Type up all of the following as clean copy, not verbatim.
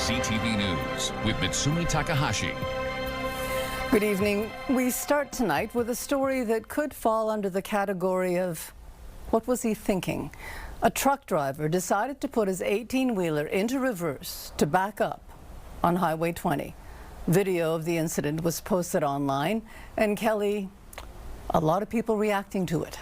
CTV News with Mitsumi Takahashi. Good evening. We start tonight with a story that could fall under the category of what was he thinking? A truck driver decided to put his 18-wheeler into reverse to back up on Highway 20. Video of the incident was posted online, and Kelly, a lot of people reacting to it.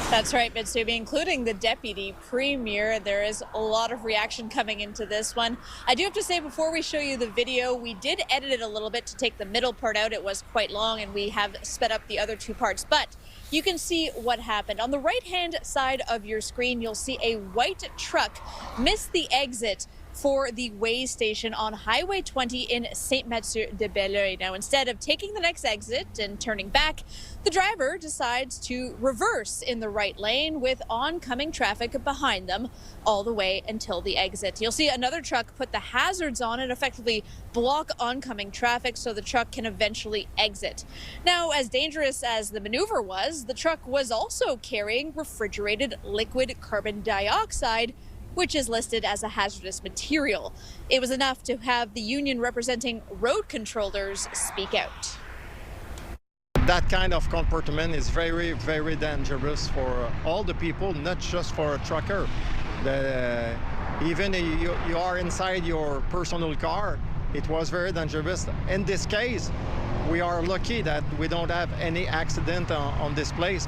That's right, Mitsumi, including the deputy premier. There is a lot of reaction coming into this one. I do have to say, before we show you the video, we did edit it a little bit to take the middle part out. It was quite long, and we have sped up the other two parts. But you can see what happened. On the right-hand side of your screen, you'll see a white truck miss the exit for the weigh station on Highway 20 in Saint-Mathieu-de-Belleuil. Now, instead of taking the next exit and turning back, the driver decides to reverse in the right lane with oncoming traffic behind them all the way until the exit. You'll see another truck put the hazards on and effectively block oncoming traffic so the truck can eventually exit. Now, as dangerous as the maneuver was, the truck was also carrying refrigerated liquid carbon dioxide, which is listed as a hazardous material. It was enough to have the union representing road controllers speak out. That kind of comportment is very, very dangerous for all the people, not just for a trucker. Even you are inside your personal car, it was very dangerous. In this case, we are lucky that we don't have any accident on this place.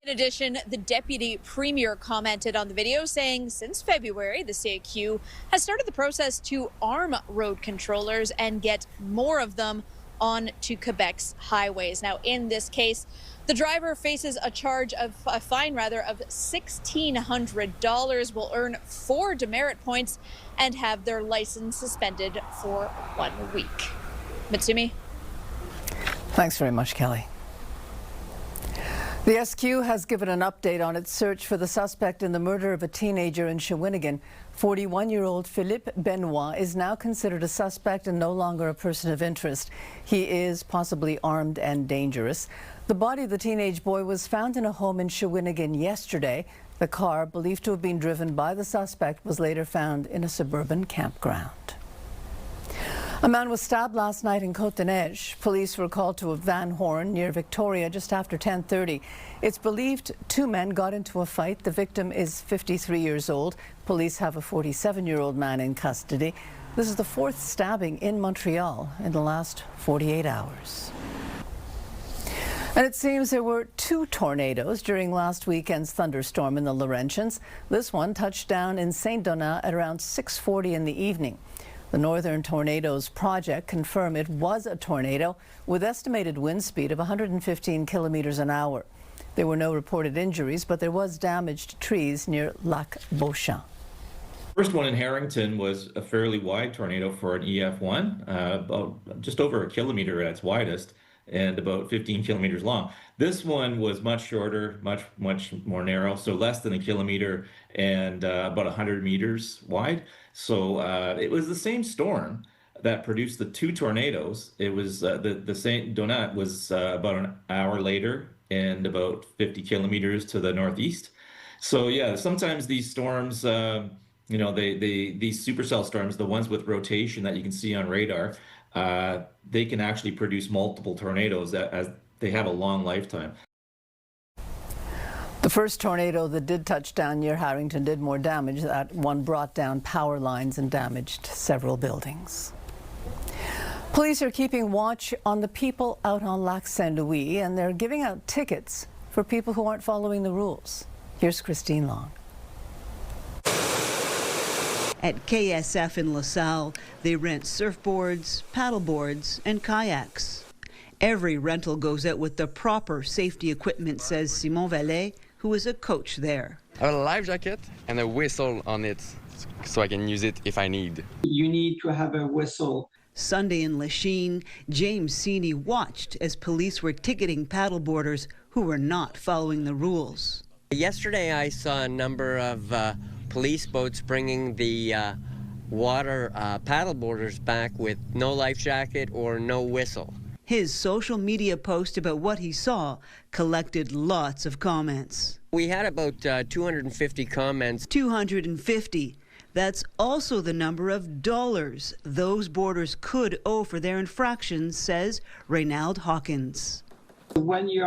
In addition, the deputy premier commented on the video, saying since February, the CAQ has started the process to arm road controllers and get more of them onto Quebec's highways. Now, in this case, the driver faces a fine of $1,600, will earn 4 demerit points and have their license suspended for 1 week. Mitsumi? Thanks very much, Kelly. The SQ has given an update on its search for the suspect in the murder of a teenager in Shawinigan. 41-year-old Philippe Benoit is now considered a suspect and no longer a person of interest. He is possibly armed and dangerous. The body of the teenage boy was found in a home in Shawinigan yesterday. The car, believed to have been driven by the suspect, was later found in a suburban campground. A man was stabbed last night in Côte-des-Neiges. Police were called to a Van Horn near Victoria just after 10:30. It's believed 2 men got into a fight. The victim is 53 years old. Police have a 47-year-old man in custody. This is the 4th stabbing in Montreal in the last 48 hours. And it seems there were 2 tornadoes during last weekend's thunderstorm in the Laurentians. This one touched down in Saint-Donat at around 6:40 in the evening. The Northern Tornadoes Project confirmed it was a tornado with estimated wind speed of 115 kilometers an hour. There were no reported injuries, but there was damage to trees near Lac Beauchamp. First one in Harrington was a fairly wide tornado for an EF1, about just over a kilometer at its widest and about 15 kilometers long. This one was much shorter, much more narrow, so less than a kilometer and about 100 meters wide. So it was the same storm that produced the 2 tornadoes. It was the Saint Donat was about an hour later and about 50 kilometers to the northeast. So yeah, sometimes these storms, these supercell storms, the ones with rotation that you can see on radar, they can actually produce multiple tornadoes as they have a long lifetime. The first tornado that did touch down near Harrington did more damage. That one brought down power lines and damaged several buildings. Police are keeping watch on the people out on Lac Saint-Louis, and they're giving out tickets for people who aren't following the rules. Here's Christine Long. At KSF in LaSalle, they rent surfboards, paddleboards, and kayaks. Every rental goes out with the proper safety equipment, says Simon Vallet, who is a coach there. I have a life jacket and a whistle on it so I can use it if I need. You need to have a whistle. Sunday in Lachine, James Seeney watched as police were ticketing paddleboarders who were not following the rules. Yesterday I saw a number of police boats bringing the water paddleboarders back with no life jacket or no whistle. His social media post about what he saw collected lots of comments. We had about 250 comments. 250. That's also the number of dollars those boarders could owe for their infractions, says Reynald Hawkins. When you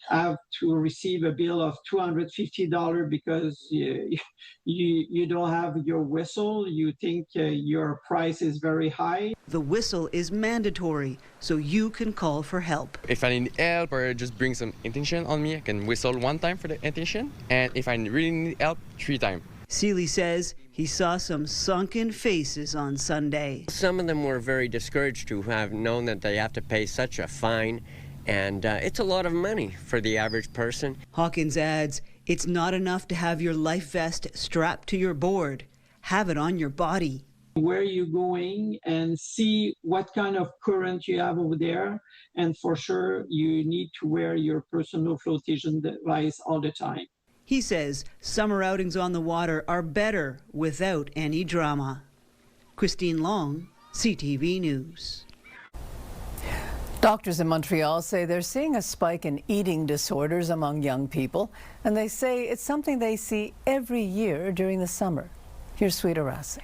have to receive a bill of $250 because you don't have your whistle, you think your price is very high. The whistle is mandatory, so you can call for help. If I need help or just bring some attention on me, I can whistle 1 time for the attention. And if I really need help, 3 times. Seeley says he saw some sunken faces on Sunday. Some of them were very discouraged to have known that they have to pay such a fine. And it's a lot of money for the average person. Hawkins adds, it's not enough to have your life vest strapped to your board. Have it on your body. Where you're going and see what kind of current you have over there. And for sure, you need to wear your personal flotation device all the time. He says summer outings on the water are better without any drama. Christine Long, CTV News. Doctors in Montreal say they're seeing a spike in eating disorders among young people, and they say it's something they see every year during the summer. Here's Sweet Arasi.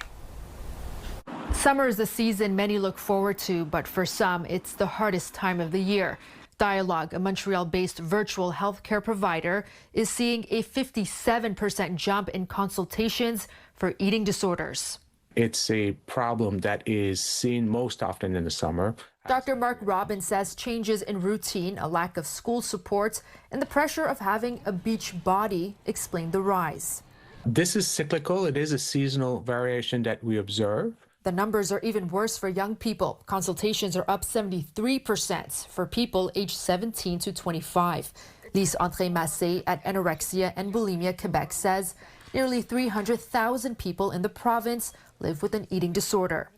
Summer is the season many look forward to, but for some, it's the hardest time of the year. Dialogue, a Montreal-based virtual healthcare provider, is seeing a 57% jump in consultations for eating disorders. It's a problem that is seen most often in the summer. Dr. Mark Robbins says changes in routine, a lack of school support, and the pressure of having a beach body explain the rise. This is cyclical. It is a seasonal variation that we observe. The numbers are even worse for young people. Consultations are up 73% for people aged 17 to 25. Lise André-Massé at Anorexia and Bulimia Quebec says nearly 300,000 people in the province live with an eating disorder.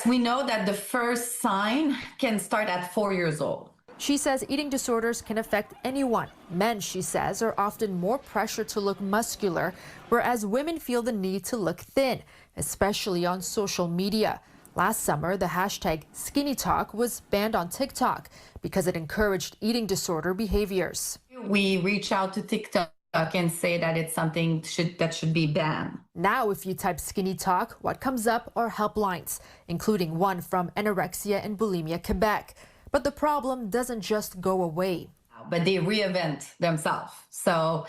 We know that the first sign can start at 4 years old. She says eating disorders can affect anyone. Men, she says, are often more pressured to look muscular, whereas women feel the need to look thin, especially on social media. Last summer, the hashtag Skinny Talk was banned on TikTok because it encouraged eating disorder behaviors. We reach out to TikTok and say that it's something that should be banned. Now, if you type Skinny Talk, what comes up are helplines, including one from Anorexia and Bulimia Quebec. But the problem doesn't just go away. But they reinvent themselves. So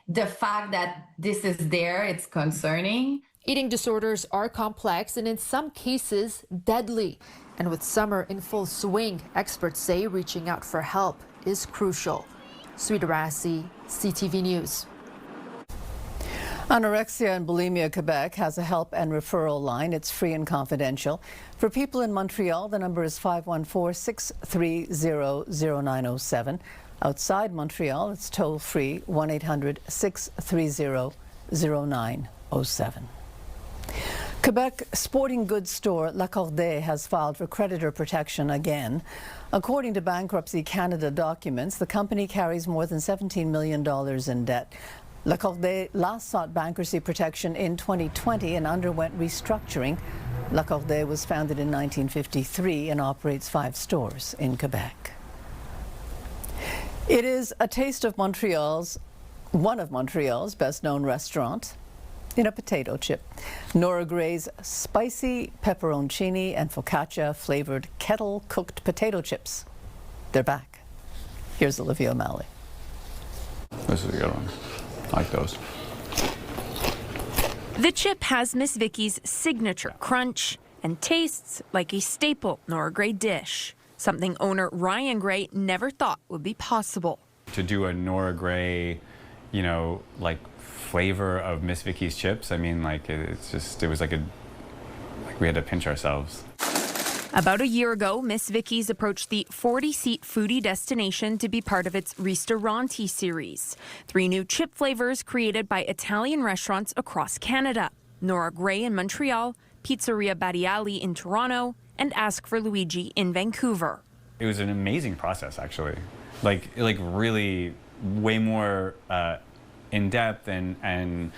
the fact that this is there, it's concerning. Eating disorders are complex and in some cases deadly. And with summer in full swing, experts say reaching out for help is crucial. Sweet Arasi, CTV News. Anorexia and Bulimia Quebec has a help and referral line. It's free and confidential. For people in Montreal, the number is 514-630-0907. Outside Montreal, it's toll-free 1-800-630-0907. Quebec sporting goods store L'Accordé has filed for creditor protection again. According to Bankruptcy Canada documents, the company carries more than $17 million in debt. L'Accordé last sought bankruptcy protection in 2020 and underwent restructuring. L'Accordé was founded in 1953 and operates 5 stores in Quebec. It is a taste of one of Montreal's best-known restaurants in a potato chip. Nora Gray's spicy pepperoncini and focaccia flavored kettle-cooked potato chips. They're back. Here's Olivia O'Malley. This is a good one. I like those. The chip has Miss Vicky's signature crunch and tastes like a staple Nora Gray dish, something owner Ryan Gray never thought would be possible. To do a Nora Gray, like flavor of Miss Vicky's chips, I mean, like it was like we had to pinch ourselves. About a year ago, Miss Vicky's approached the 40-seat foodie destination to be part of its Ristoranti series. 3 new chip flavors created by Italian restaurants across Canada. Nora Gray in Montreal, Pizzeria Battiali in Toronto, and Ask for Luigi in Vancouver. It was an amazing process, actually. Like really way more in-depth and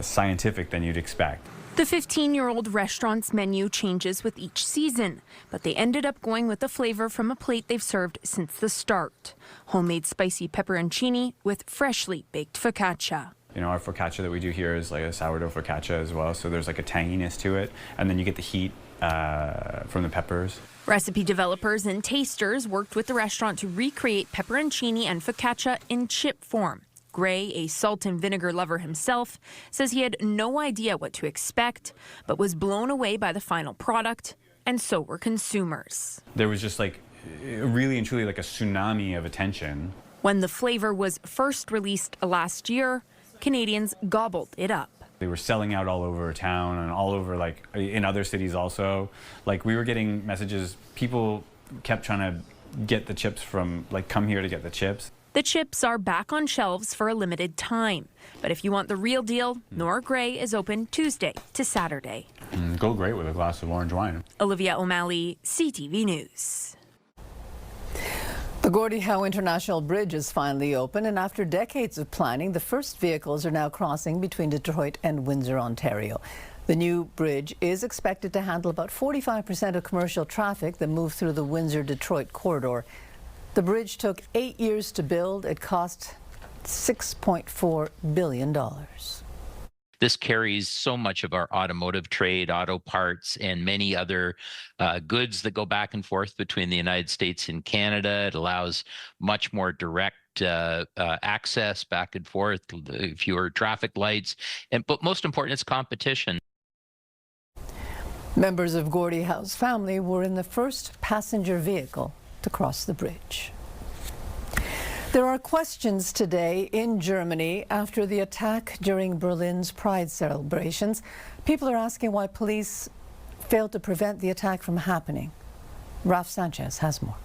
scientific than you'd expect. The 15-year-old restaurant's menu changes with each season, but they ended up going with the flavor from a plate they've served since the start. Homemade spicy pepperoncini with freshly baked focaccia. You know, our focaccia that we do here is like a sourdough focaccia as well, so there's like a tanginess to it, and then you get the heat from the peppers. Recipe developers and tasters worked with the restaurant to recreate pepperoncini and focaccia in chip form. Gray, a salt and vinegar lover himself, says he had no idea what to expect, but was blown away by the final product, and so were consumers. There was just like really and truly like a tsunami of attention. When the flavor was first released last year, Canadians gobbled it up. They were selling out all over town and all over, like in other cities also. Like we were getting messages, people kept trying to get the chips from, like, come here to get the chips. The chips are back on shelves for a limited time. But if you want the real deal, Nora Gray is open Tuesday to Saturday. Go great with a glass of orange wine. Olivia O'Malley, CTV News. The Gordie Howe International Bridge is finally open, and after decades of planning, the first vehicles are now crossing between Detroit and Windsor, Ontario. The new bridge is expected to handle about 45% of commercial traffic that moves through the Windsor-Detroit corridor. The bridge took 8 years to build. It cost $6.4 billion. This carries so much of our automotive trade, auto parts, and many other goods that go back and forth between the United States and Canada. It allows much more direct access back and forth, fewer traffic lights, but most important, it's competition. Members of Gordie Howe's family were in the first passenger vehicle to cross the bridge. There are questions today in Germany after the attack during Berlin's Pride celebrations. People are asking why police failed to prevent the attack from happening. Ralph Sanchez has more.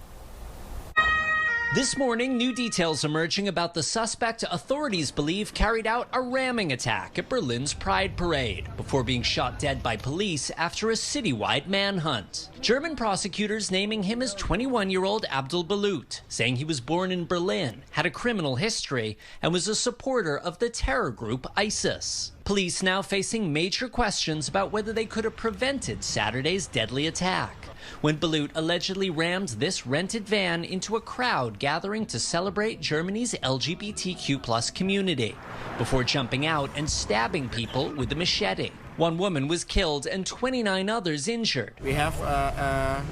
This morning, new details emerging about the suspect authorities believe carried out a ramming attack at Berlin's Pride Parade before being shot dead by police after a citywide manhunt. German prosecutors naming him as 21-year-old Abdul Balut, saying he was born in Berlin, had a criminal history, and was a supporter of the terror group ISIS. Police now facing major questions about whether they could have prevented Saturday's deadly attack, when Balut allegedly rammed this rented van into a crowd gathering to celebrate Germany's LGBTQ+ community, before jumping out and stabbing people with a machete. One woman was killed and 29 others injured. We have a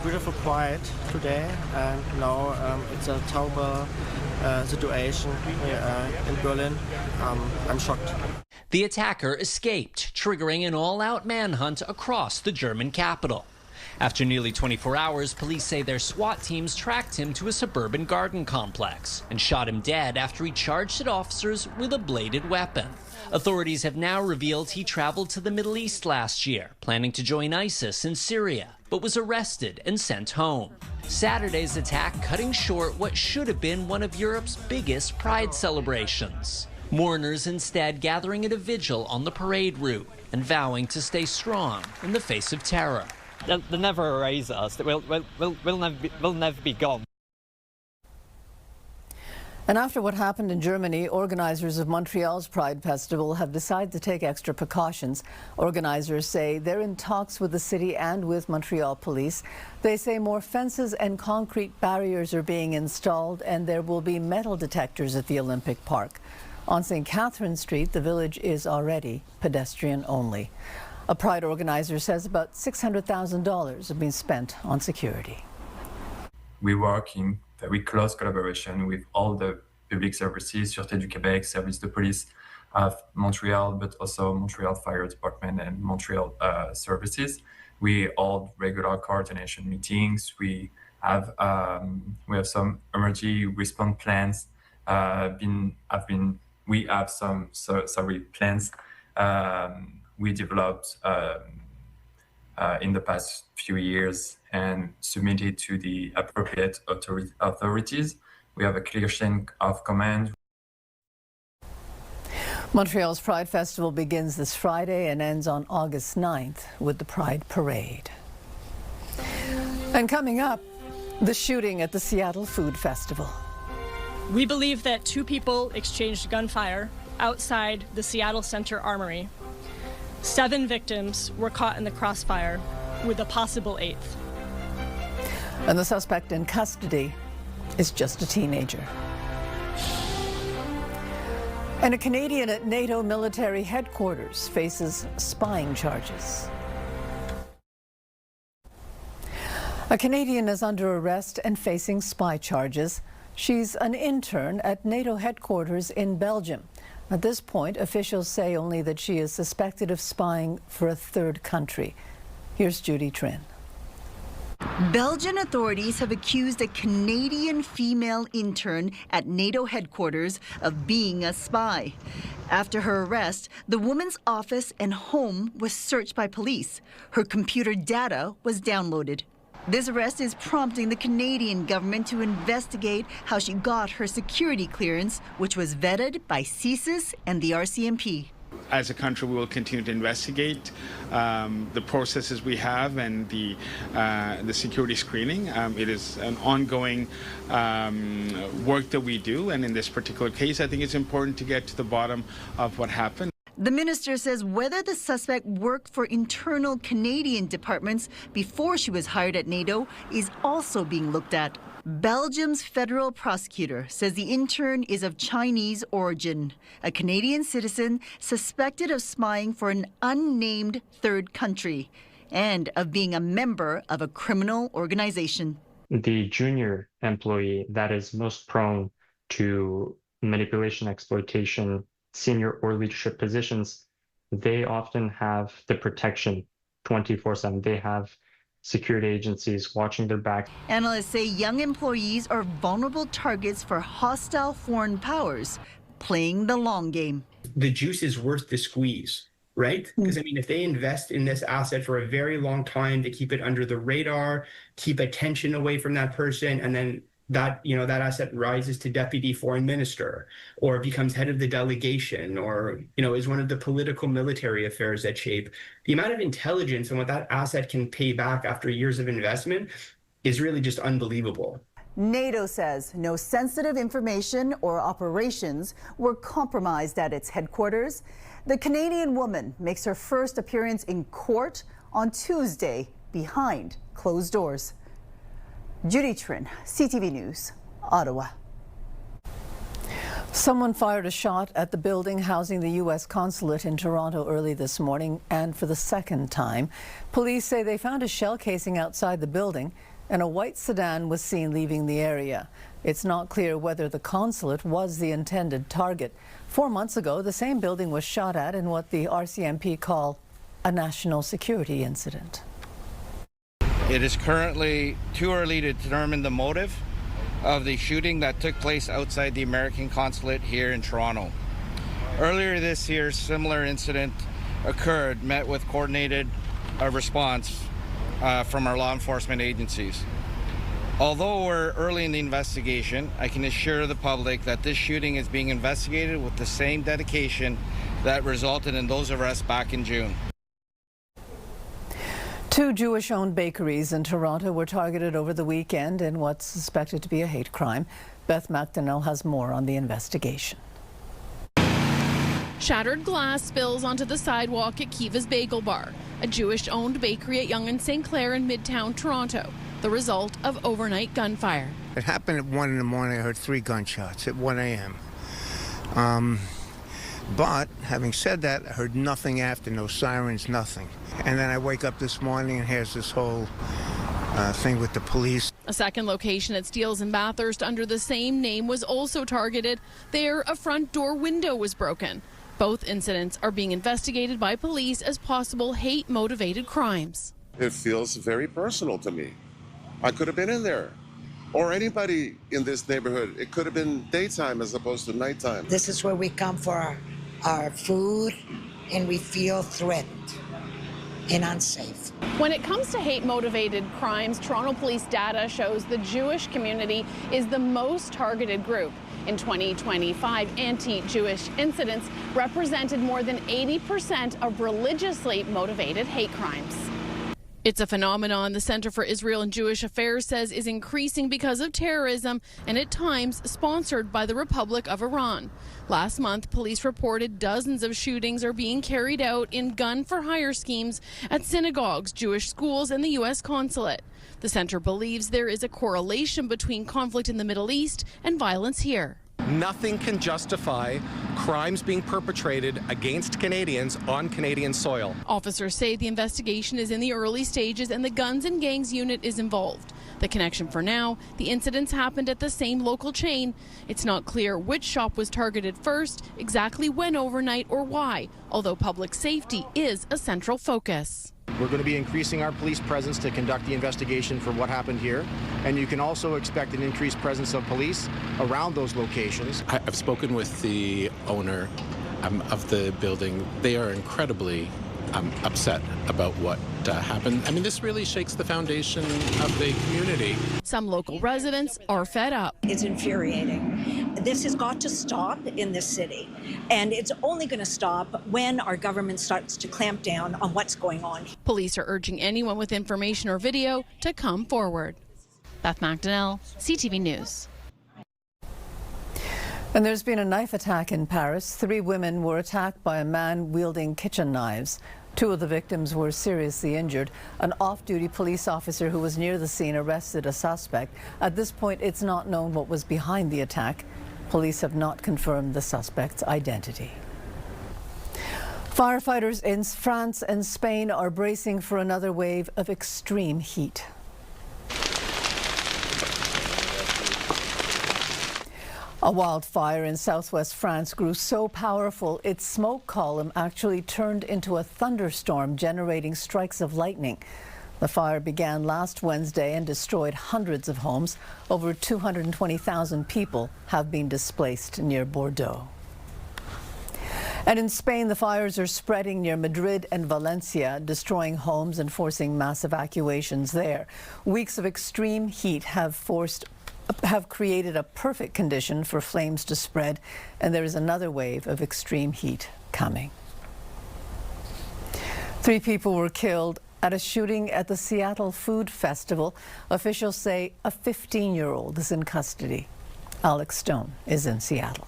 beautiful pride today, and now it's a terrible situation here in Berlin. I'm shocked. The attacker escaped, triggering an all-out manhunt across the German capital. After nearly 24 hours, police say their SWAT teams tracked him to a suburban garden complex and shot him dead after he charged at officers with a bladed weapon. Authorities have now revealed he traveled to the Middle East last year, planning to join ISIS in Syria, but was arrested and sent home. Saturday's attack cutting short what should have been one of Europe's biggest pride celebrations. Mourners instead gathering at a vigil on the parade route and vowing to stay strong in the face of terror. They'll never erase us. We'll never be gone. And after what happened in Germany, organizers of Montreal's Pride Festival have decided to take extra precautions. Organizers say they're in talks with the city and with Montreal police. They say more fences and concrete barriers are being installed, and there will be metal detectors at the Olympic Park. On St. Catherine Street, the village is already pedestrian only. A Pride organizer says about $600,000 have been spent on security. We work in very close collaboration with all the public services, Sûreté du Québec, Service de Police of Montreal, but also Montreal Fire Department and Montreal services. We hold regular coordination meetings. We have some emergency response plans. We have some plans we developed in the past few years and submitted to the appropriate authorities. We have a clear chain of command. Montreal's Pride Festival begins this Friday and ends on August 9th with the Pride Parade. And coming up, the shooting at the Seattle Food Festival. We believe that 2 people exchanged gunfire outside the Seattle Center Armory. 7 victims were caught in the crossfire, with a possible 8th. And the suspect in custody is just a teenager. And a Canadian at NATO military headquarters faces spying charges. A Canadian is under arrest and facing spy charges. She's an intern at NATO headquarters in Belgium. At this point, officials say only that she is suspected of spying for a third country. Here's Judy Trin. Belgian authorities have accused a Canadian female intern at NATO headquarters of being a spy. After her arrest, the woman's office and home was searched by police. Her computer data was downloaded. This arrest is prompting the Canadian government to investigate how she got her security clearance, which was vetted by CSIS and the RCMP. As a country, we will continue to investigate the processes we have and the security screening. It is an ongoing work that we do, and in this particular case, I think it's important to get to the bottom of what happened. The minister says whether the suspect worked for internal Canadian departments before she was hired at NATO is also being looked at. Belgium's federal prosecutor says the intern is of Chinese origin, a Canadian citizen suspected of spying for an unnamed third country and of being a member of a criminal organization. The junior employee that is most prone to manipulation, exploitation, senior or leadership positions, they often have the protection 24/7. They have security agencies watching their back. Analysts say young employees are vulnerable targets for hostile foreign powers playing the long game. The juice is worth the squeeze, right? Because I mean, if they invest in this asset for a very long time to keep it under the radar, keep attention away from that person, and then that asset rises to deputy foreign minister or becomes head of the delegation or, is one of the political military affairs that shape. The amount of intelligence and what that asset can pay back after years of investment is really just unbelievable. NATO says no sensitive information or operations were compromised at its headquarters. The Canadian woman makes her first appearance in court on Tuesday behind closed doors. Judy Trin, CTV News, Ottawa. Someone fired a shot at the building housing the U.S. consulate in Toronto early this morning, and for the second time. Police say they found a shell casing outside the building, and a white sedan was seen leaving the area. It's not clear whether the consulate was the intended target. 4 months ago, the same building was shot at in what the RCMP call a national security incident. It is currently too early to determine the motive of the shooting that took place outside the American consulate here in Toronto. Earlier this year, similar incident occurred, met with coordinated response from our law enforcement agencies. Although we're early in the investigation, I can assure the public that this shooting is being investigated with the same dedication that resulted in those arrests back in June. 2 Jewish-owned bakeries in Toronto were targeted over the weekend in what's suspected to be a hate crime. Beth McDonnell has more on the investigation. Shattered glass spills onto the sidewalk at Kiva's Bagel Bar, a Jewish-owned bakery at Yonge and St. Clair in Midtown Toronto, the result of overnight gunfire. It happened at 1 in the morning. I heard 3 gunshots at 1 a.m. But having said that, I heard nothing after, no sirens, nothing. And then I wake up this morning and here's this whole thing with the police. A second location at Steeles in Bathurst under the same name was also targeted. There, a front door window was broken. Both incidents are being investigated by police as possible hate-motivated crimes. It feels very personal to me. I could have been in there. Or anybody in this neighborhood. It could have been daytime as opposed to nighttime. This is where we come for our food, and we feel threatened and unsafe. When it comes to hate-motivated crimes, Toronto police data shows the Jewish community is the most targeted group. In 2025, anti-Jewish incidents represented more than 80% of religiously motivated hate crimes. It's a phenomenon the Center for Israel and Jewish Affairs says is increasing because of terrorism and at times sponsored by the Republic of Iran. Last month, police reported dozens of shootings are being carried out in gun-for-hire schemes at synagogues, Jewish schools, and the U.S. consulate. The center believes there is a correlation between conflict in the Middle East and violence here. Nothing can justify crimes being perpetrated against Canadians on Canadian soil. Officers say the investigation is in the early stages and the Guns and Gangs unit is involved. The connection for now, the incidents happened at the same local chain. It's not clear which shop was targeted first, exactly when overnight or why, although public safety is a central focus. We're going to be increasing our police presence to conduct the investigation for what happened here. And you can also expect an increased presence of police around those locations. I've spoken with the owner of the building. They are incredibly upset about what happened. I mean, this really shakes the foundation of the community. Some local residents are fed up. It's infuriating. This has got to stop in this city, and it's only going to stop when our government starts to clamp down on what's going on. Police are urging anyone with information or video to come forward. Beth McDonnell, CTV News. And there's been a knife attack in Paris. 3 women were attacked by a man wielding kitchen knives. 2 of the victims were seriously injured. An off-duty police officer who was near the scene arrested a suspect. At this point, it's not known what was behind the attack. Police have not confirmed the suspect's identity. Firefighters in France and Spain are bracing for another wave of extreme heat. A wildfire in southwest France grew so powerful its smoke column actually turned into a thunderstorm, generating strikes of lightning. The fire began last Wednesday and destroyed hundreds of homes. Over 220,000 people have been displaced near Bordeaux. And in Spain, the fires are spreading near Madrid and Valencia, destroying homes and forcing mass evacuations there. Weeks of extreme heat have created a perfect condition for flames to spread, and there is another wave of extreme heat coming. 3 people were killed at a shooting at the Seattle Food Festival. Officials say a 15-year-old is in custody. Alex Stone is in Seattle.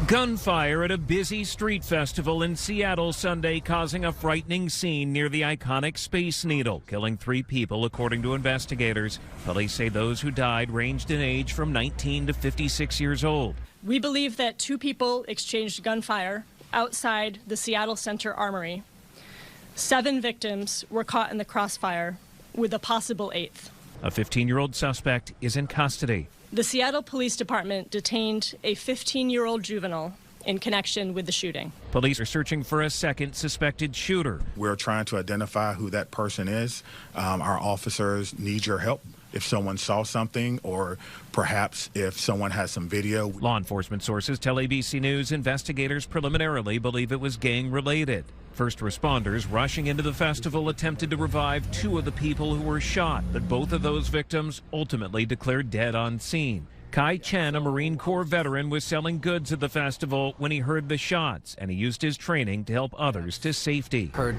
Gunfire at a busy street festival in Seattle Sunday, causing a frightening scene near the iconic Space Needle, killing 3 people, according to investigators. Police say those who died ranged in age from 19 to 56 years old. We believe that 2 people exchanged gunfire outside the Seattle Center Armory. 7 victims were caught in the crossfire, with a possible 8th. A 15-year-old suspect is in custody. The Seattle Police Department detained a 15-year-old juvenile in connection with the shooting. Police are searching for a second suspected shooter. We're trying to identify who that person is. Our officers need your help. If someone saw something, or perhaps if someone has some video. Law enforcement sources tell ABC News investigators preliminarily believe it was gang-related. First responders rushing into the festival attempted to revive 2 of the people who were shot, but both of those victims ultimately declared dead on scene. Kai Chen, a Marine Corps veteran, was selling goods at the festival when he heard the shots, and he used his training to help others to safety. Heard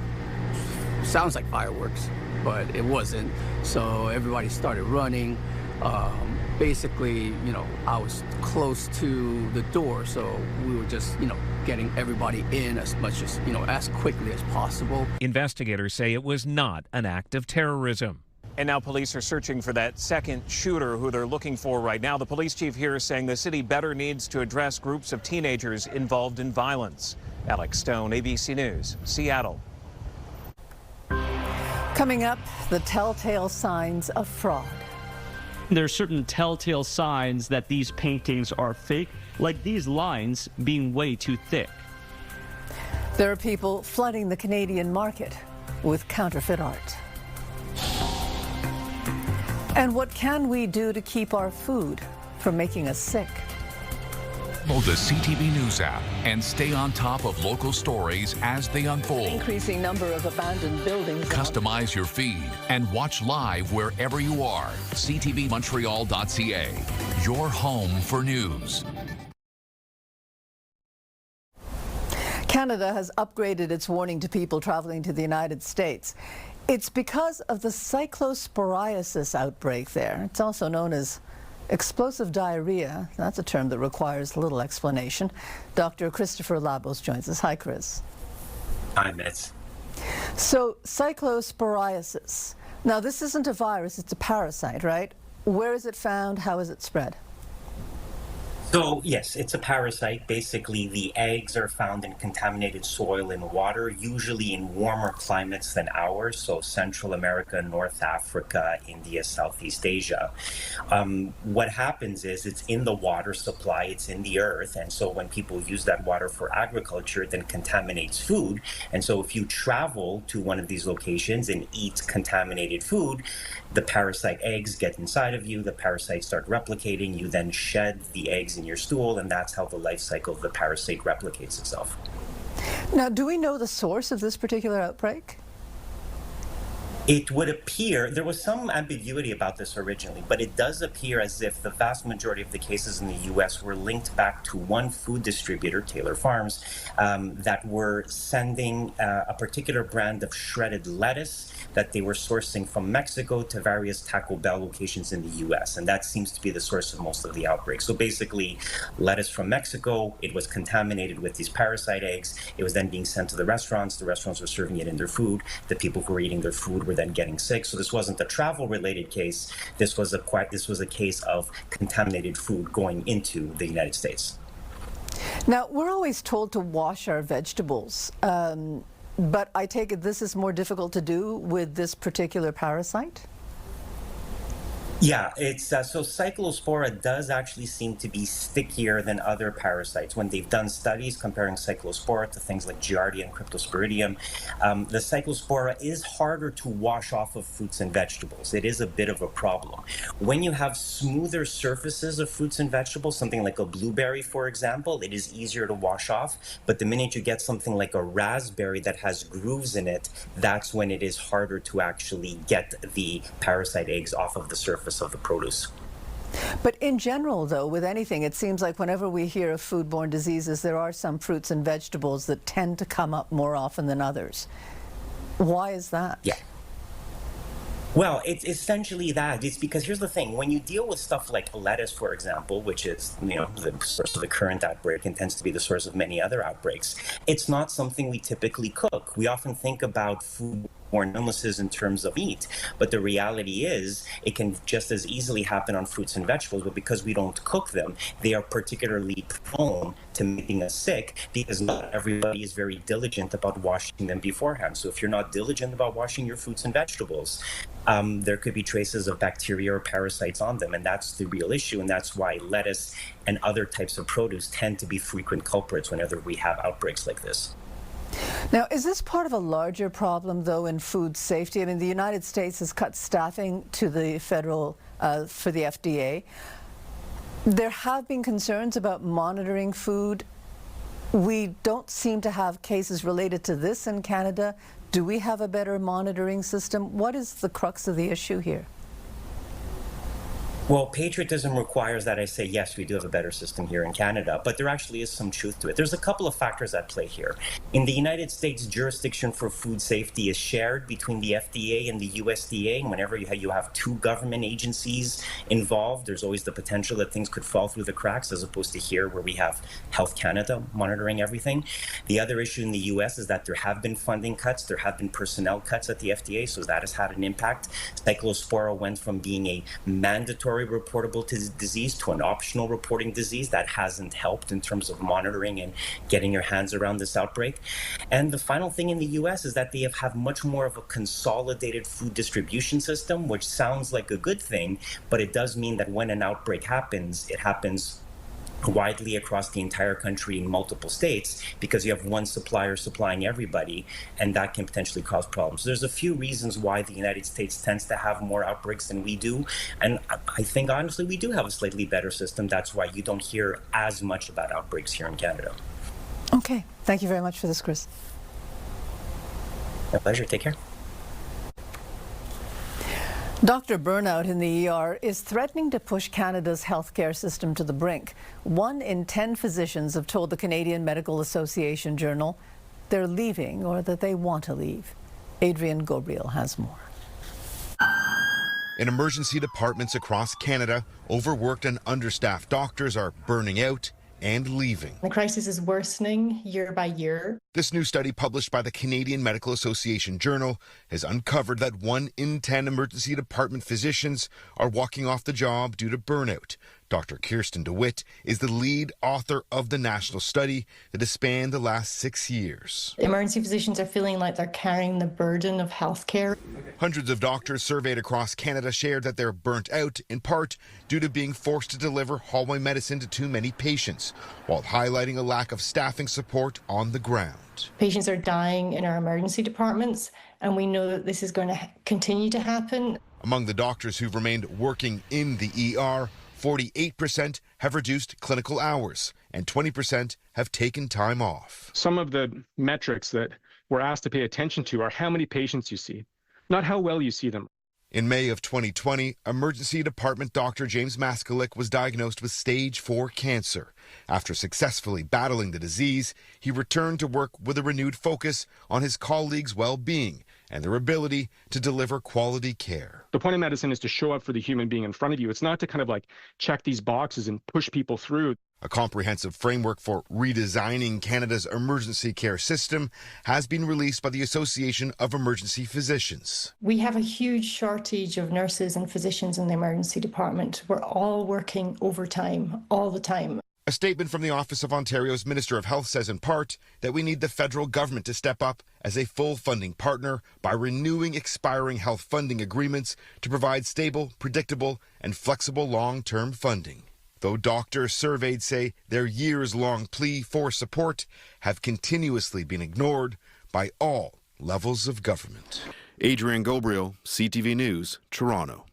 sounds like fireworks, but it wasn't. So everybody started running. Basically, I was close to the door, so we were just, getting everybody in as much as, as quickly as possible. Investigators say it was not an act of terrorism. And now police are searching for that second shooter who they're looking for right now. The police chief here is saying the city better needs to address groups of teenagers involved in violence. Alex Stone, ABC News, Seattle. Coming up, the telltale signs of fraud. There are certain telltale signs that these paintings are fake, like these lines being way too thick. There are people flooding the Canadian market with counterfeit art. And what can we do to keep our food from making us sick? Download the CTV News app and stay on top of local stories as they unfold. Increasing number of abandoned buildings. Customize your feed and watch live wherever you are. CTVMontreal.ca, your home for news. Canada has upgraded its warning to people traveling to the United States. It's because of the Cyclosporiasis outbreak there. It's also known as explosive diarrhea. That's a term that requires little explanation. Dr. Christopher Labos joins us. Hi, Chris. Hi, Mitz. So, cyclosporiasis. Now, this isn't a virus, it's a parasite, right? Where is it found? How is it spread? So, yes, it's a parasite. Basically, the eggs are found in contaminated soil and water, usually in warmer climates than ours, so Central America, North Africa, India, Southeast Asia. What happens is it's in the water supply, it's in the earth, and so when people use that water for agriculture, it then contaminates food. And so if you travel to one of these locations and eat contaminated food, the parasite eggs get inside of you, the parasites start replicating, you then shed the eggs in your stool, and that's how the life cycle of the parasite replicates itself. Now, do we know the source of this particular outbreak? It would appear, there was some ambiguity about this originally, but it does appear as if the vast majority of the cases in the U.S. were linked back to one food distributor, Taylor Farms, that were sending a particular brand of shredded lettuce that they were sourcing from Mexico to various Taco Bell locations in the U.S., and that seems to be the source of most of the outbreaks. So basically, lettuce from Mexico, it was contaminated with these parasite eggs, it was then being sent to the restaurants were serving it in their food, the people who were eating their food were then getting sick. So this wasn't a travel-related case. This was a case of contaminated food going into the United States. Now, we're always told to wash our vegetables, but I take it this is more difficult to do with this particular parasite? Yeah, it's so Cyclospora does actually seem to be stickier than other parasites. When they've done studies comparing Cyclospora to things like Giardia and Cryptosporidium, the Cyclospora is harder to wash off of fruits and vegetables. It is a bit of a problem. When you have smoother surfaces of fruits and vegetables, something like a blueberry, for example, it is easier to wash off. But the minute you get something like a raspberry that has grooves in it, that's when it is harder to actually get the parasite eggs off of the surface of the produce. But in general, though, with anything, it seems like whenever we hear of foodborne diseases, there are some fruits and vegetables that tend to come up more often than others. Why is that? Yeah. Well, it's essentially that. It's because here's the thing. When you deal with stuff like lettuce, for example, which is, the source of the current outbreak and tends to be the source of many other outbreaks, it's not something we typically cook. We often think about foodborne illnesses in terms of meat, but the reality is it can just as easily happen on fruits and vegetables, but because we don't cook them, they are particularly prone to making us sick because not everybody is very diligent about washing them beforehand. So if you're not diligent about washing your fruits and vegetables, there could be traces of bacteria or parasites on them, and that's the real issue, and that's why lettuce and other types of produce tend to be frequent culprits whenever we have outbreaks like this. Now, is this part of a larger problem, though, in food safety? I mean, the United States has cut staffing to the federal, for the FDA. There have been concerns about monitoring food. We don't seem to have cases related to this in Canada. Do we have a better monitoring system? What is the crux of the issue here? Well, patriotism requires that I say, yes, we do have a better system here in Canada, but there actually is some truth to it. There's a couple of factors at play here. In the United States, jurisdiction for food safety is shared between the FDA and the USDA, and whenever you have two government agencies involved, there's always the potential that things could fall through the cracks, as opposed to here where we have Health Canada monitoring everything. The other issue in the US is that there have been funding cuts, there have been personnel cuts at the FDA, so that has had an impact. Cyclospora went from being a mandatory reportable disease to an optional reporting disease. That hasn't helped in terms of monitoring and getting your hands around this outbreak. And the final thing in the US is that they have much more of a consolidated food distribution system, which sounds like a good thing, but it does mean that when an outbreak happens, it happens widely across the entire country in multiple states because you have one supplier supplying everybody, and that can potentially cause problems. So there's a few reasons why the United States tends to have more outbreaks than we do, and I think honestly we do have a slightly better system. That's why you don't hear as much about outbreaks here in Canada. Okay, thank you very much for this, Chris. My pleasure. Take care. Dr. Burnout in the ER is threatening to push Canada's healthcare system to the brink. 1 in 10 physicians have told the Canadian Medical Association Journal they're leaving or that they want to leave. Adrian Gabriel has more. In emergency departments across Canada, overworked and understaffed doctors are burning out and leaving. The crisis is worsening year by year. This new study published by the Canadian Medical Association Journal has uncovered that 1 in 10 emergency department physicians are walking off the job due to burnout. Dr. Kirsten DeWitt is the lead author of the national study that has spanned the last 6 years. Emergency physicians are feeling like they're carrying the burden of healthcare. Hundreds of doctors surveyed across Canada shared that they're burnt out, in part due to being forced to deliver hallway medicine to too many patients, while highlighting a lack of staffing support on the ground. Patients are dying in our emergency departments, and we know that this is going to continue to happen. Among the doctors who've remained working in the ER, 48% have reduced clinical hours and 20% have taken time off. Some of the metrics that we're asked to pay attention to are how many patients you see, not how well you see them. In May of 2020, emergency department Dr. James Maskalik was diagnosed with stage 4 cancer. After successfully battling the disease, he returned to work with a renewed focus on his colleagues' well-being and their ability to deliver quality care. The point of medicine is to show up for the human being in front of you. It's not to kind of like check these boxes and push people through. A comprehensive framework for redesigning Canada's emergency care system has been released by the Association of Emergency Physicians. We have a huge shortage of nurses and physicians in the emergency department. We're all working overtime all the time. A statement from the Office of Ontario's Minister of Health says in part that we need the federal government to step up as a full funding partner by renewing expiring health funding agreements to provide stable, predictable, and flexible long-term funding. Though doctors surveyed say their years-long plea for support have continuously been ignored by all levels of government. Adrian Gobriel, CTV News, Toronto.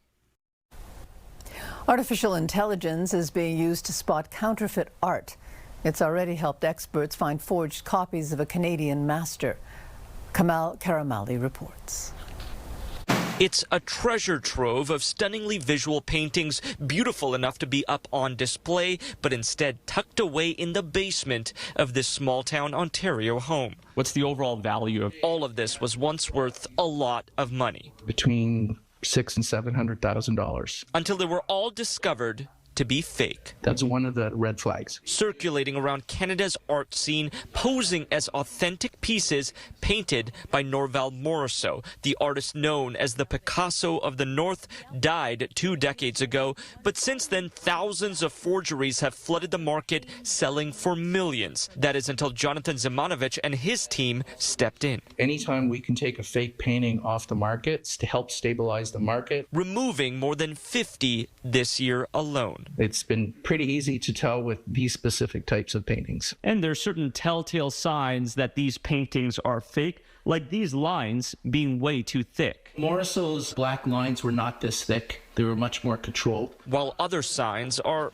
Artificial intelligence is being used to spot counterfeit art. It's already helped experts find forged copies of a Canadian master. Kamal Karamali reports. It's a treasure trove of stunningly visual paintings, beautiful enough to be up on display, but instead tucked away in the basement of this small-town Ontario home. What's the overall value of all of this was once worth a lot of money. Between $600,000 and $700,000. Until they were all discovered to be fake. That's one of the red flags. Circulating around Canada's art scene, posing as authentic pieces painted by Norval Morisseau. The artist known as the Picasso of the North died 2 decades ago, but since then thousands of forgeries have flooded the market, selling for millions. That is until Jonathan Zimanovich and his team stepped in. Anytime we can take a fake painting off the market to help stabilize the market. Removing more than 50 this year alone. It's been pretty easy to tell with these specific types of paintings. And there are certain telltale signs that these paintings are fake, like these lines being way too thick. Morisseau's black lines were not this thick. They were much more controlled. While other signs are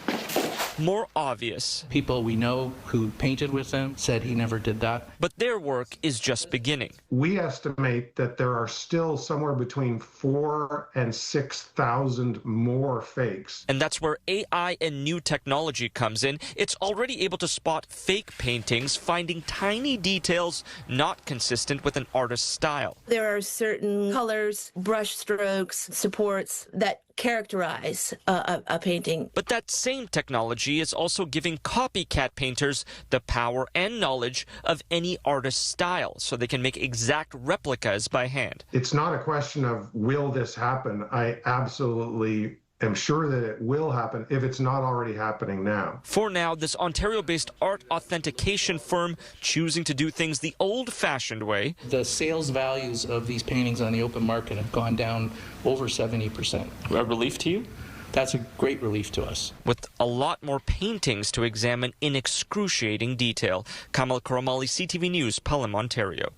more obvious. People we know who painted with him said he never did that. But their work is just beginning. We estimate that there are still somewhere between 4,000 and 6,000 more fakes. And that's where AI and new technology comes in. It's already able to spot fake paintings, finding tiny details not consistent with an artist's style. There are certain colors, brush strokes, supports that characterize a painting. But that same technology is also giving copycat painters the power and knowledge of any artist's style, so they can make exact replicas by hand. It's not a question of will this happen. I absolutely am sure that it will happen if it's not already happening now. For now, this Ontario-based art authentication firm choosing to do things the old-fashioned way. The sales values of these paintings on the open market have gone down over 70%. A relief to you? That's a great relief to us. With a lot more paintings to examine in excruciating detail. Kamal Karamali, CTV News, Pelham, Ontario.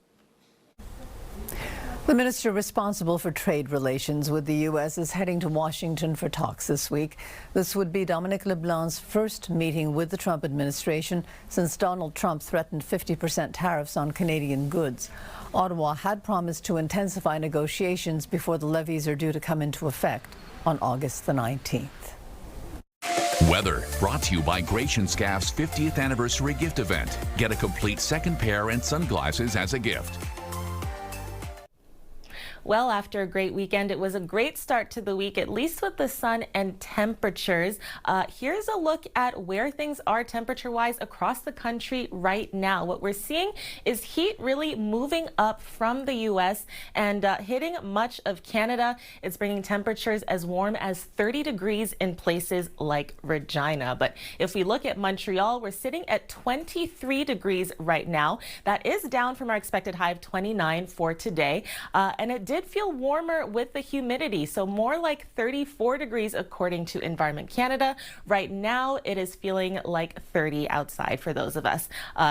The minister responsible for trade relations with the U.S. is heading to Washington for talks this week. This would be Dominic LeBlanc's first meeting with the Trump administration since Donald Trump threatened 50% tariffs on Canadian goods. Ottawa had promised to intensify negotiations before the levies are due to come into effect on August the 19th. Weather brought to you by Gratian Scaff's 50th anniversary gift event. Get a complete second pair and sunglasses as a gift. Well, after a great weekend, it was a great start to the week, at least with the sun and temperatures. Here's a look at where things are temperature-wise across the country right now. What we're seeing is heat really moving up from the U.S. and hitting much of Canada. It's bringing temperatures as warm as 30 degrees in places like Regina. But if we look at Montreal, we're sitting at 23 degrees right now. That is down from our expected high of 29 for today. And it did feel warmer with the humidity, so more like 34 degrees according to Environment Canada. Right now, it is feeling like 30 outside for those of us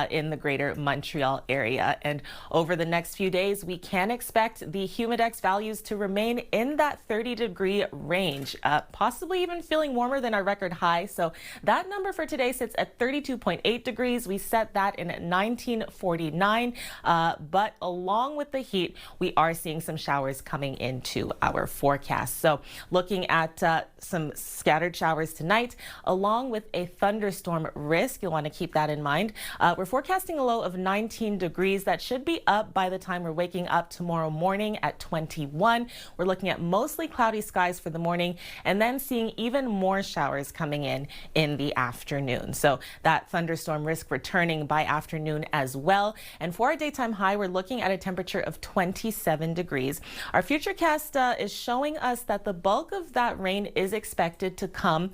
in the greater Montreal area. And over the next few days, we can expect the humidex values to remain in that 30-degree range, possibly even feeling warmer than our record high. So that number for today sits at 32.8 degrees. We set that in 1949. But along with the heat, we are seeing some showers coming into our forecast. So looking at some scattered showers tonight, along with a thunderstorm risk. You'll want to keep that in mind. We're forecasting a low of 19 degrees. That should be up by the time we're waking up tomorrow morning at 21. We're looking at mostly cloudy skies for the morning and then seeing even more showers coming in the afternoon. So that thunderstorm risk returning by afternoon as well. And for our daytime high, we're looking at a temperature of 27 degrees. Our futurecast is showing us that the bulk of that rain is expected to come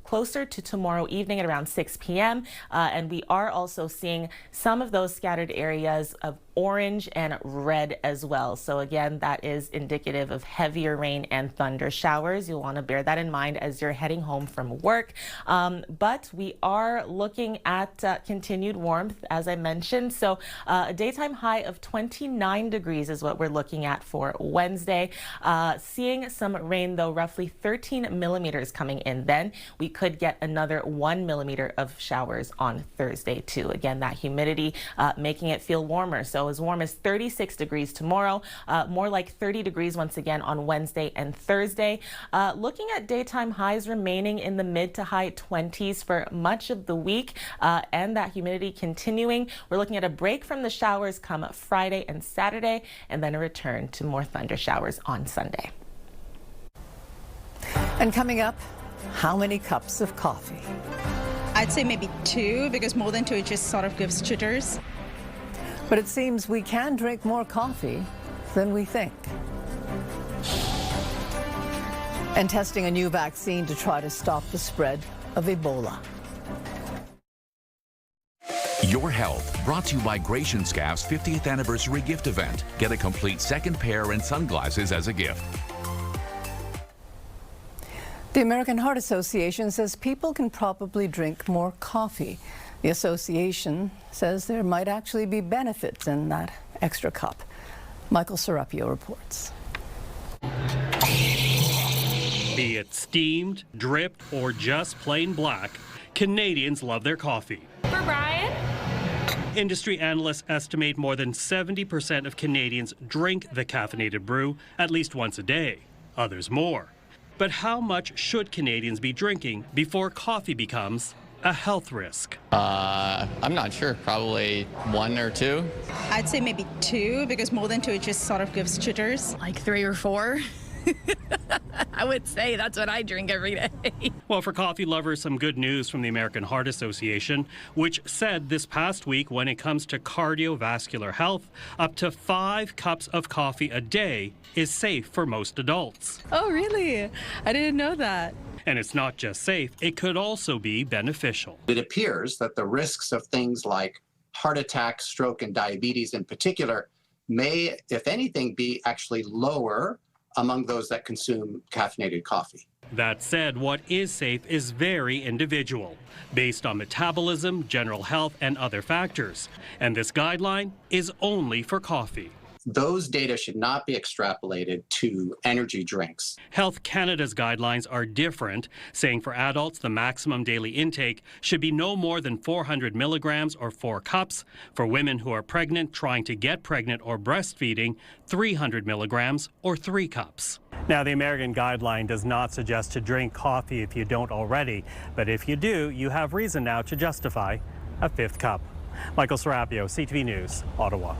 closer to tomorrow evening at around 6 p.m. And we are also seeing some of those scattered areas of orange and red as well. So again, that is indicative of heavier rain and thunder showers. You'll want to bear that in mind as you're heading home from work. But we are looking at continued warmth, as I mentioned. So a daytime high of 29 degrees is what we're looking at for Wednesday. Seeing some rain, though, roughly 13 millimeters coming in. Then we could get another 1 millimeter of showers on Thursday, too. Again, that humidity making it feel warmer. So as warm as 36 degrees tomorrow, more like 30 degrees once again on Wednesday and Thursday. Looking at daytime highs remaining in the mid to high 20s for much of the week, and that humidity continuing. We're looking at a break from the showers come Friday and Saturday, and then a return to more thunder showers on Sunday. And coming up, how many cups of coffee? I'd say maybe 2, because more than 2 it just sort of gives jitters. But it seems we can drink more coffee than we think. And testing a new vaccine to try to stop the spread of Ebola. Your Health, brought to you by Gratian Scaff's 50th anniversary gift event. Get a complete second pair and sunglasses as a gift. The American Heart Association says people can probably drink more coffee. The association says there might actually be benefits in that extra cup. Michael Serapio reports. Be it steamed, dripped, or just plain black, Canadians love their coffee. For Brian? Industry analysts estimate more than 70% of Canadians drink the caffeinated brew at least once a day, others more. But how much should Canadians be drinking before coffee becomes a health risk? I'm not sure. Probably 1 or 2. I'd say maybe 2, because more than 2 it just sort of gives jitters. Like 3 or 4. I would say that's what I drink every day. Well, for coffee lovers, some good news from the American Heart Association, which said this past week when it comes to cardiovascular health, up to 5 cups of coffee a day is safe for most adults. Oh, really? I didn't know that. And it's not just safe, it could also be beneficial. It appears that the risks of things like heart attack, stroke, and diabetes in particular may, if anything, be actually lower among those that consume caffeinated coffee. That said, what is safe is very individual, based on metabolism, general health, and other factors. And this guideline is only for coffee. Those data should not be extrapolated to energy drinks. Health Canada's guidelines are different, saying for adults the maximum daily intake should be no more than 400 milligrams or 4 cups. For women who are pregnant, trying to get pregnant, or breastfeeding, 300 milligrams or 3 cups. Now, the American guideline does not suggest to drink coffee if you don't already, but if you do, you have reason now to justify a 5th cup. Michael Serapio, CTV News, Ottawa.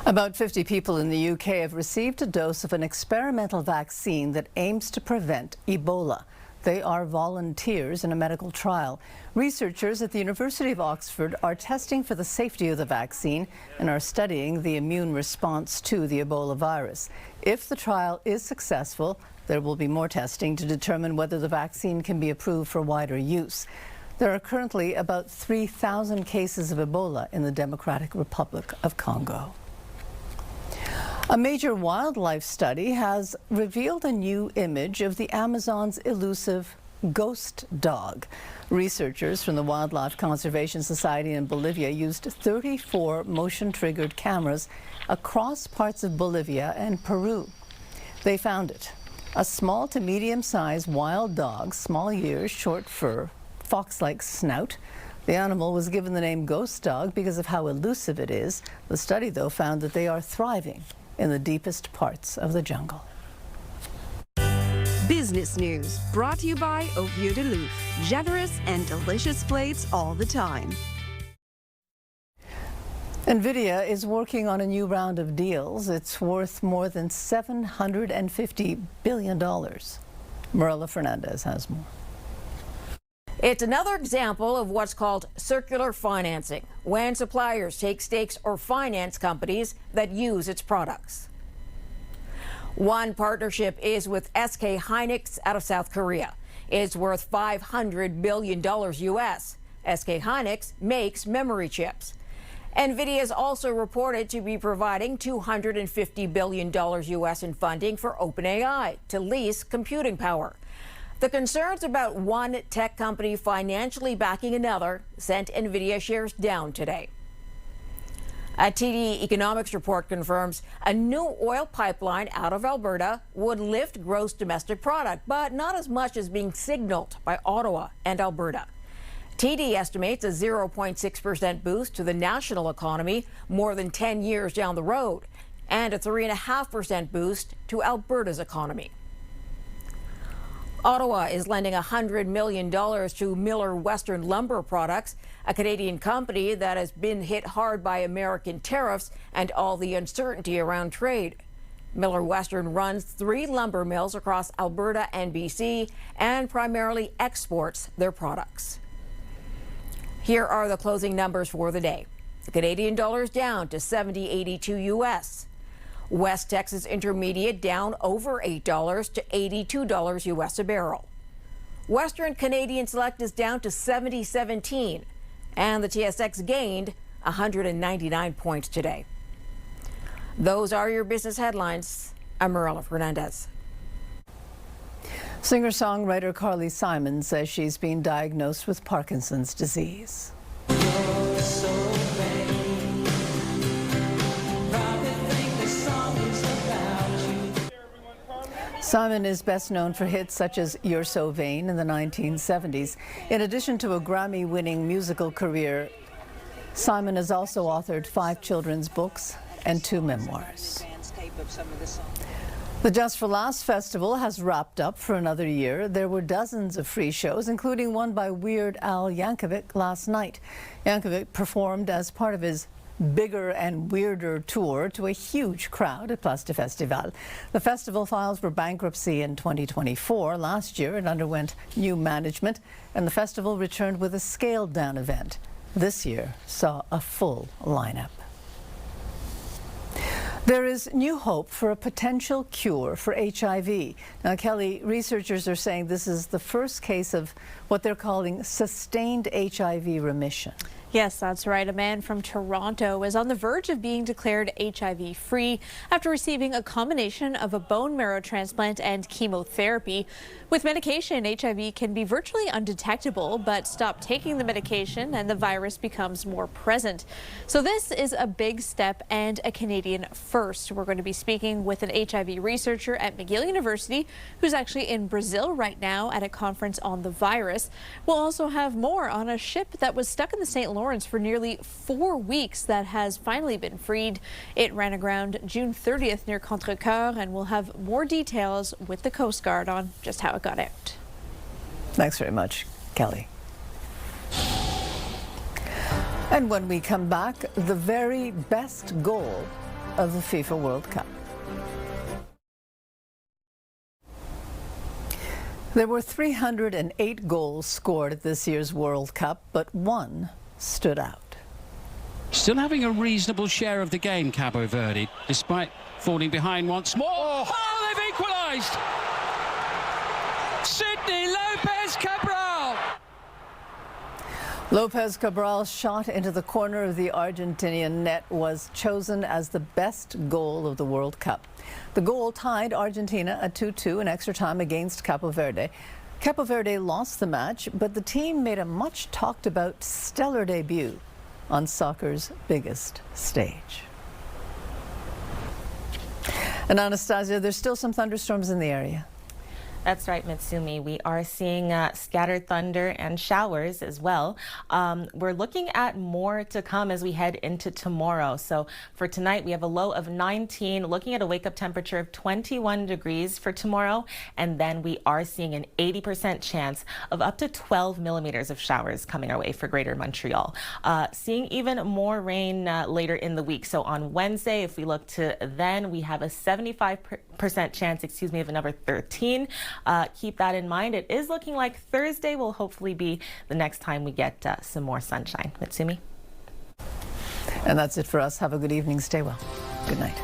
About 50 people in the UK have received a dose of an experimental vaccine that aims to prevent Ebola. They are volunteers in a medical trial. Researchers at the University of Oxford are testing for the safety of the vaccine and are studying the immune response to the Ebola virus. If the trial is successful, there will be more testing to determine whether the vaccine can be approved for wider use. There are currently about 3,000 cases of Ebola in the Democratic Republic of Congo. A major wildlife study has revealed a new image of the Amazon's elusive ghost dog. Researchers from the Wildlife Conservation Society in Bolivia used 34 motion-triggered cameras across parts of Bolivia and Peru. They found it. A small to medium-sized wild dog, small ears, short fur, fox-like snout. The animal was given the name ghost dog because of how elusive it is. The study, though, found that they are thriving in the deepest parts of the jungle. Business news brought to you by Au Vieux de Louvre. Generous and delicious plates all the time. NVIDIA is working on a new round of deals. It's worth more than $750 billion. Marilla Fernandez has more. It's another example of what's called circular financing, when suppliers take stakes or finance companies that use its products. One partnership is with SK Hynix out of South Korea. It's worth $500 billion US. SK Hynix makes memory chips. NVIDIA is also reported to be providing $250 billion US in funding for OpenAI to lease computing power. The concerns about one tech company financially backing another sent NVIDIA shares down today. A TD economics report confirms a new oil pipeline out of Alberta would lift gross domestic product, but not as much as being signaled by Ottawa and Alberta. TD estimates a 0.6% boost to the national economy more than 10 years down the road, and a 3.5% boost to Alberta's economy. Ottawa is lending $100 million to Miller Western Lumber Products, a Canadian company that has been hit hard by American tariffs and all the uncertainty around trade. Miller Western runs 3 lumber mills across Alberta and BC and primarily exports their products. Here are the closing numbers for the day. The Canadian dollar is down to $70.82 US. West Texas Intermediate down over $8 to $82 US a barrel. Western Canadian Select is down to 70.17, and the TSX gained 199 points today. Those are your business headlines. I'm Marilla Fernandez. Singer-songwriter Carly Simon says she's been diagnosed with Parkinson's disease. Simon is best known for hits such as You're So Vain in the 1970s. In addition to a Grammy-winning musical career, Simon has also authored 5 children's books and 2 memoirs. The Just for Laughs Festival has wrapped up for another year. There were dozens of free shows, including one by Weird Al Yankovic last night. Yankovic performed as part of his Bigger and Weirder tour to a huge crowd at Place de Festival. The festival filed for bankruptcy in 2024. Last year, it underwent new management, and the festival returned with a scaled-down event. This year saw a full lineup. There is new hope for a potential cure for HIV. Now, Kelly, researchers are saying this is the first case of what they're calling sustained HIV remission. Yes, that's right. A man from Toronto is on the verge of being declared HIV-free after receiving a combination of a bone marrow transplant and chemotherapy. With medication, HIV can be virtually undetectable, but stop taking the medication and the virus becomes more present. So this is a big step and a Canadian first. We're going to be speaking with an HIV researcher at McGill University who's actually in Brazil right now at a conference on the virus. We'll also have more on a ship that was stuck in the St. Lawrence for nearly 4 weeks that has finally been freed. It ran aground June 30th near Contrecoeur, and we'll have more details with the Coast Guard on just how it got out. Thanks very much, Kelly. And when we come back, the very best goal of the FIFA World Cup. There were 308 goals scored at this year's World Cup, but one stood out. Still having a reasonable share of the game, Cabo Verde, despite falling behind once more. Oh, they've equalised! Sydney Lopez Cabral! Lopez Cabral's shot into the corner of the Argentinian net was chosen as the best goal of the World Cup. The goal tied Argentina at 2-2 in extra time against Cabo Verde. Cabo Verde lost the match, but the team made a much talked about stellar debut on soccer's biggest stage. And Anastasia, there's still some thunderstorms in the area. That's right, Mitsumi. We are seeing scattered thunder and showers as well. We're looking at more to come as we head into tomorrow. So for tonight, we have a low of 19, looking at a wake-up temperature of 21 degrees for tomorrow. And then we are seeing an 80% chance of up to 12 millimeters of showers coming our way for Greater Montreal. Seeing even more rain later in the week. So on Wednesday, if we look to then, we have a 75% chance, of another 13. Keep that in mind. It is looking like Thursday will hopefully be the next time we get some more sunshine. Mitsumi? And that's it for us. Have a good evening. Stay well. Good night.